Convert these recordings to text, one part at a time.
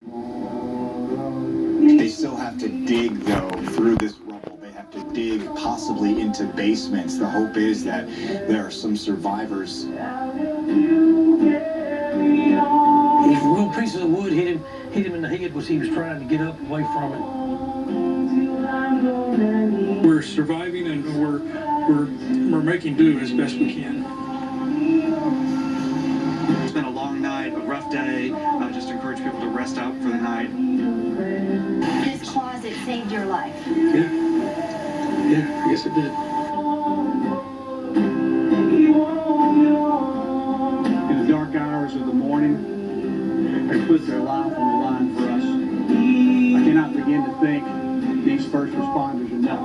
They still have to dig, though, through this rubble. They have to dig possibly into basements. The hope is that there are some survivors. Little pieces of wood hit him in the head as he was trying to get up away from it. We're surviving and we're making do as best we can. It's been a long night, a rough day. I just encourage people to rest up for the night. This closet saved your life. Yeah, I guess it did. In the dark hours of the morning, they put their life on the line for us. I cannot begin to thank these first responders enough.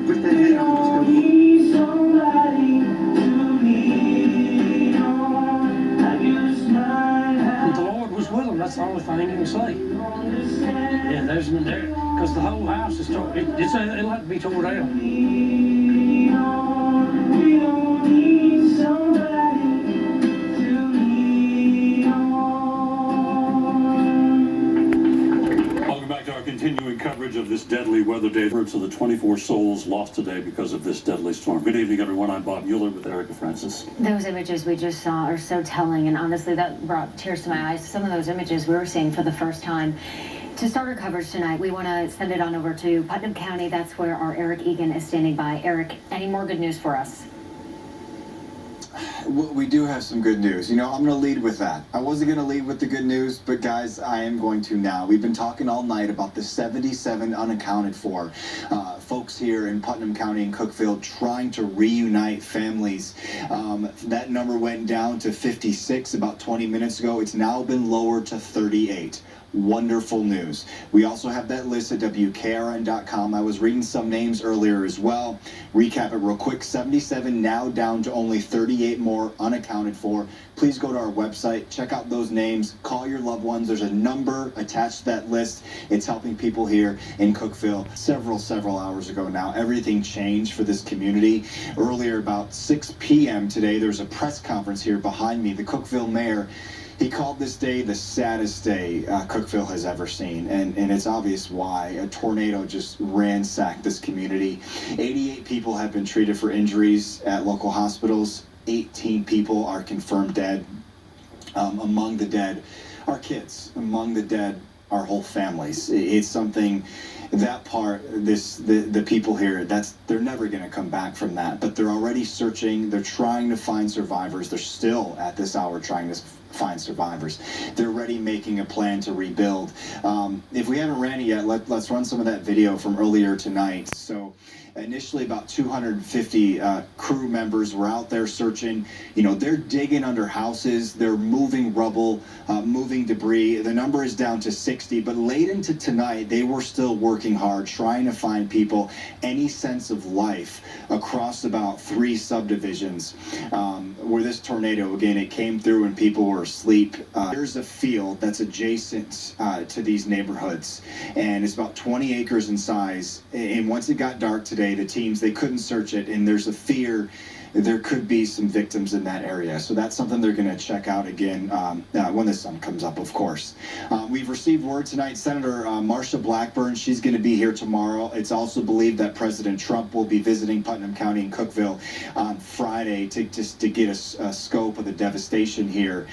Put that head up and just go. The Lord was with them. That's the only thing you can say. Yeah, there's there because the whole house is torn. It'll have to be torn down. Welcome back to our continuing coverage of this deadly weather day. So the 24 souls lost today because of this deadly storm. Good evening, everyone. I'm Bob Mueller with Erica Francis. Those images we just saw are so telling, and honestly, that brought tears to my eyes. Some of those images we were seeing for the first time. To start our coverage tonight, we want to send it on over to Putnam County. That's where our Eric Egan is standing by. Eric, any more good news for us? We do have some good news. I'm going to lead with that. I wasn't going to lead with the good news, but guys, I am going to now. We've been talking all night about the 77 unaccounted for folks here in Putnam County and Cookeville trying to reunite families. That number went down to 56 about 20 minutes ago. It's now been lowered to 38. Wonderful news. We also have that list at WKRN.com. I was reading some names earlier as well. Recap it real quick. 77 now down to only 38 more unaccounted for. Please go to our website, check out those names, call your loved ones. There's a number attached to that list. It's helping people here in Cookeville. Several hours ago now, everything changed for this community. Earlier, about 6 p.m. today, there's a press conference here behind me. The Cookeville mayor, he called this day the saddest day Cookeville has ever seen, and it's obvious why. A tornado just ransacked this community. 88 people have been treated for injuries at local hospitals. 18 people are confirmed dead. Among the dead are kids. Among the dead are whole families. It's something, that part, the people here, they're never going to come back from that, but they're already searching. They're trying to find survivors. They're still at this hour trying to find survivors. They're already making a plan to rebuild. If we haven't ran it yet, let's run some of that video from earlier tonight. So initially about 250 crew members were out there searching. They're digging under houses, they're moving rubble, moving debris. The number is down to 60, but late into tonight they were still working hard trying to find people, any sense of life across about 3 subdivisions where this tornado, again, it came through and people were asleep. There's a field that's adjacent to these neighborhoods, and it's about 20 acres in size, and once it got dark today, the teams, they couldn't search it, and there's a fear there could be some victims in that area. So that's something they're going to check out again when the sun comes up, of course. We've received word tonight, Senator Marsha Blackburn, she's going to be here tomorrow. It's also believed that President Trump will be visiting Putnam County and Cookeville on Friday to get a scope of the devastation here.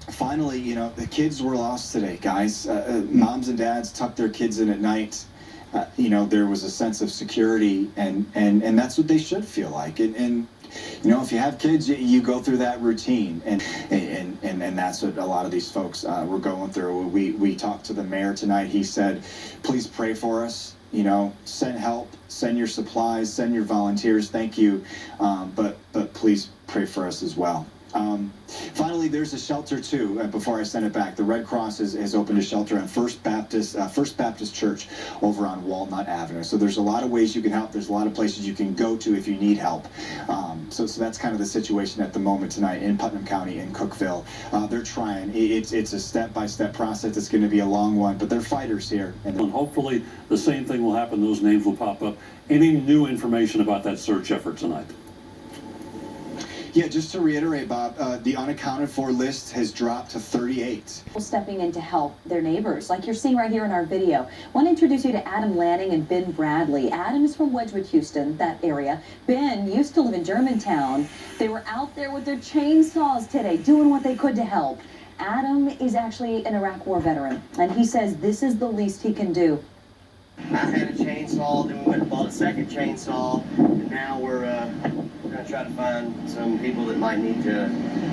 Finally, the kids were lost today, guys. Moms and dads tucked their kids in at night. There was a sense of security, and that's what they should feel like. And if you have kids, you go through that routine, and that's what a lot of these folks were going through. We talked to the mayor tonight. He said, please pray for us. Send help, send your supplies, send your volunteers. Thank you, but please pray for us as well. Finally, there's a shelter too. Before I send it back, the Red Cross has opened a shelter on First Baptist Church over on Walnut Avenue. So there's a lot of ways you can help. There's a lot of places you can go to if you need help. So that's kind of the situation at the moment tonight in Putnam County and Cookeville. They're trying. It's a step-by-step process. It's going to be a long one, but they're fighters here. And hopefully the same thing will happen. Those names will pop up. Any new information about that search effort tonight? Yeah, just to reiterate, Bob, the unaccounted for list has dropped to 38. Stepping in to help their neighbors, like you're seeing right here in our video. I want to introduce you to Adam Lanning and Ben Bradley. Adam is from Wedgwood, Houston, that area. Ben used to live in Germantown. They were out there with their chainsaws today, doing what they could to help. Adam is actually an Iraq War veteran, and he says this is the least he can do. I had a chainsaw, then we went and bought a second chainsaw, and now we're going to try to find some people that might need to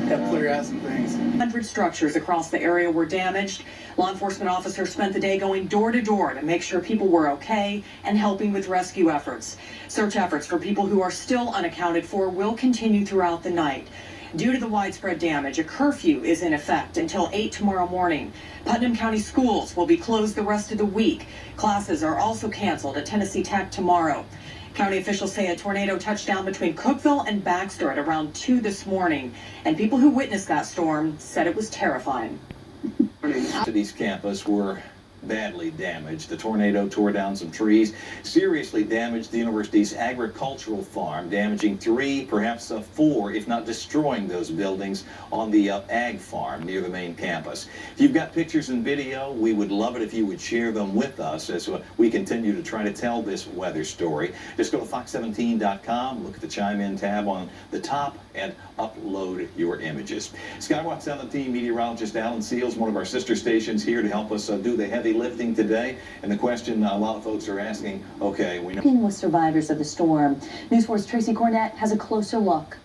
help clear out some things. 100 structures across the area were damaged. Law enforcement officers spent the day going door to door to make sure people were okay and helping with rescue efforts. Search efforts for people who are still unaccounted for will continue throughout the night. Due to the widespread damage, a curfew is in effect until 8 tomorrow morning. Putnam County schools will be closed the rest of the week. Classes are also canceled at Tennessee Tech tomorrow. County officials say a tornado touched down between Cookeville and Baxter at around 2 this morning, and people who witnessed that storm said it was terrifying. University's campus were badly damaged. The tornado tore down some trees, seriously damaged the university's agricultural farm, damaging 3, perhaps 4, if not destroying those buildings on the ag farm near the main campus. If you've got pictures and video, we would love it if you would share them with us as we continue to try to tell this weather story. Just go to fox17.com, look at the Chime In tab on the top, and upload your images. Skywatch 17 meteorologist Alan Seals, one of our sister stations, here to help us do the heavy lifting today. And the question a lot of folks are asking, okay, we know. With survivors of the storm, News 4's Tracy Cornett has a closer look.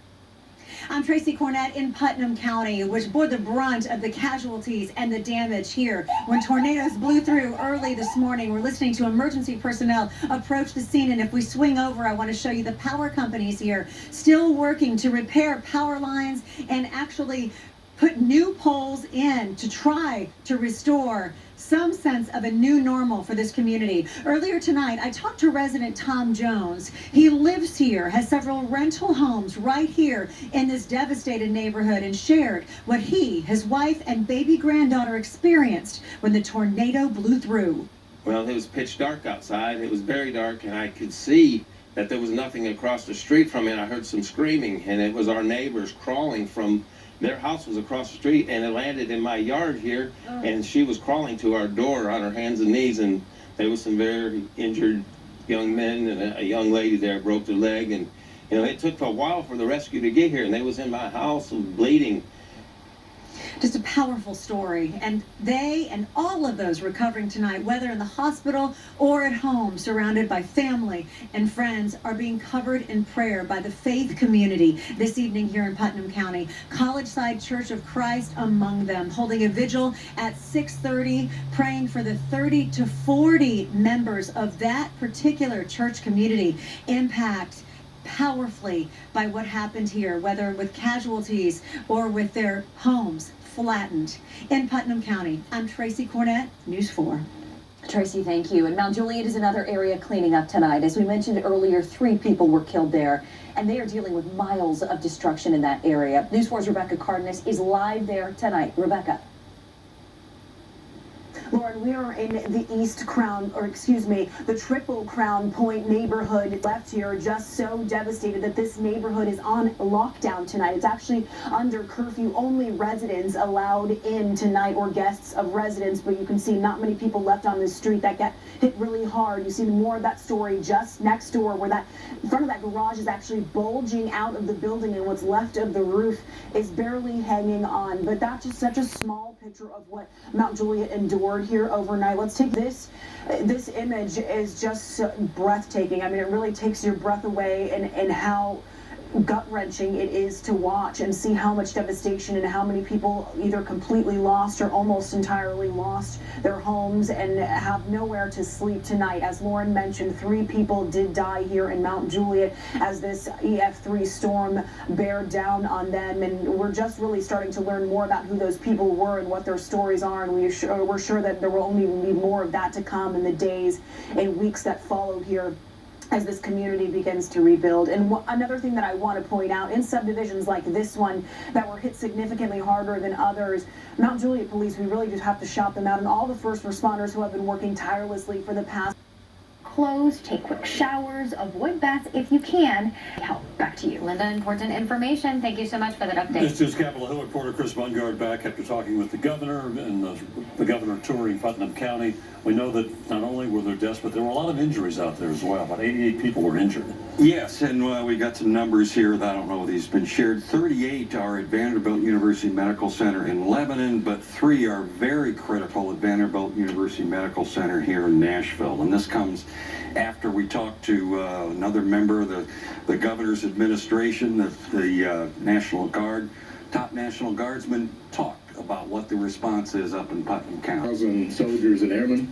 I'm Tracy Cornett in Putnam County, which bore the brunt of the casualties and the damage here when tornadoes blew through early this morning. We're listening to emergency personnel approach the scene, and if we swing over, I want to show you the power companies here still working to repair power lines and actually put new poles in to try to restore some sense of a new normal for this community. Earlier tonight, I talked to resident Tom Jones. He lives here, has several rental homes right here in this devastated neighborhood, and shared what he, his wife, and baby granddaughter experienced when the tornado blew through. Well, it was pitch dark outside. It was very dark, and I could see that there was nothing across the street from it. I heard some screaming, and it was our neighbors crawling from their house was across the street, and it landed in my yard here, and she was crawling to our door on her hands and knees, and there was some very injured young men, and a young lady there broke their leg, and it took a while for the rescue to get here, and they was in my house and bleeding. Just a powerful story, and they and all of those recovering tonight, whether in the hospital or at home, surrounded by family and friends, are being covered in prayer by the faith community this evening here in Putnam County. College Side Church of Christ among them, holding a vigil at 6:30, praying for the 30 to 40 members of that particular church community impacted powerfully by what happened here, whether with casualties or with their homes flattened. In Putnam County, I'm Tracy Cornett, News 4. Tracy, thank you. And Mount Juliet is another area cleaning up tonight. As we mentioned earlier, 3 people were killed there, and they are dealing with miles of destruction in that area. News 4's Rebecca Cardenas is live there tonight. Rebecca. Lauren, we are in the the Triple Crown Point neighborhood left here, just so devastated that this neighborhood is on lockdown tonight. It's actually under curfew. Only residents allowed in tonight, or guests of residents, but you can see not many people left on this street. That got hit really hard. You see more of that story just next door, where that in front of that garage is actually bulging out of the building, and what's left of the roof is barely hanging on. But that's just such a small picture of what Mount Juliet endured here overnight. Let's take this. This image is just breathtaking. I mean, it really takes your breath away, and how gut-wrenching it is to watch and see how much devastation and how many people either completely lost or almost entirely lost their homes and have nowhere to sleep tonight. As Lauren mentioned, 3 people did die here in Mount Juliet as this EF3 storm bared down on them, and we're just really starting to learn more about who those people were and what their stories are, and we're sure that there will only be more of that to come in the days and weeks that follow here as this community begins to rebuild. And another thing that I want to point out, in subdivisions like this one that were hit significantly harder than others, Mount Juliet Police, we really just have to shout them out, and all the first responders who have been working tirelessly for the past clothes, take quick showers, avoid baths if you can. Help. Back to you. Linda, important information. Thank you so much for that update. This is Capitol Hill reporter Chris Bungard back after talking with the governor and the governor touring Putnam County. We know that not only were there deaths, but there were a lot of injuries out there as well. About 88 people were injured. Yes, and we got some numbers here that I don't know if these have been shared. 38 are at Vanderbilt University Medical Center in Lebanon, but 3 are very critical at Vanderbilt University Medical Center here in Nashville. And this comes after we talked to another member of the governor's administration, the National Guard. Top National Guardsmen talked about what the response is up in Putnam County. 1,000 soldiers and airmen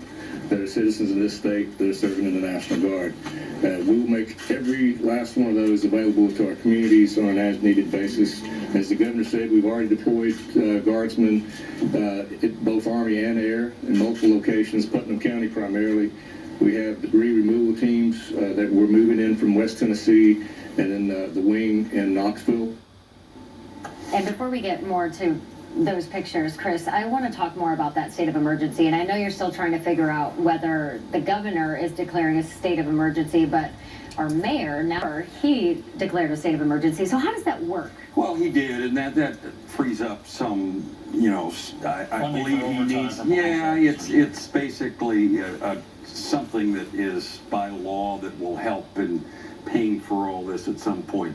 that are citizens of this state that are serving in the National Guard. We will make every last one of those available to our communities on an as-needed basis. As the governor said, we've already deployed guardsmen, both Army and Air, in multiple locations, Putnam County primarily. We have debris removal teams that we're moving in from West Tennessee, and then the wing in Knoxville. And before we get more to those pictures, Chris, I want to talk more about that state of emergency. And I know you're still trying to figure out whether the governor is declaring a state of emergency, but our mayor, now he declared a state of emergency. So how does that work? Well, he did, and that frees up some, I believe he needs, it's basically something that is by law that will help in paying for all this at some point.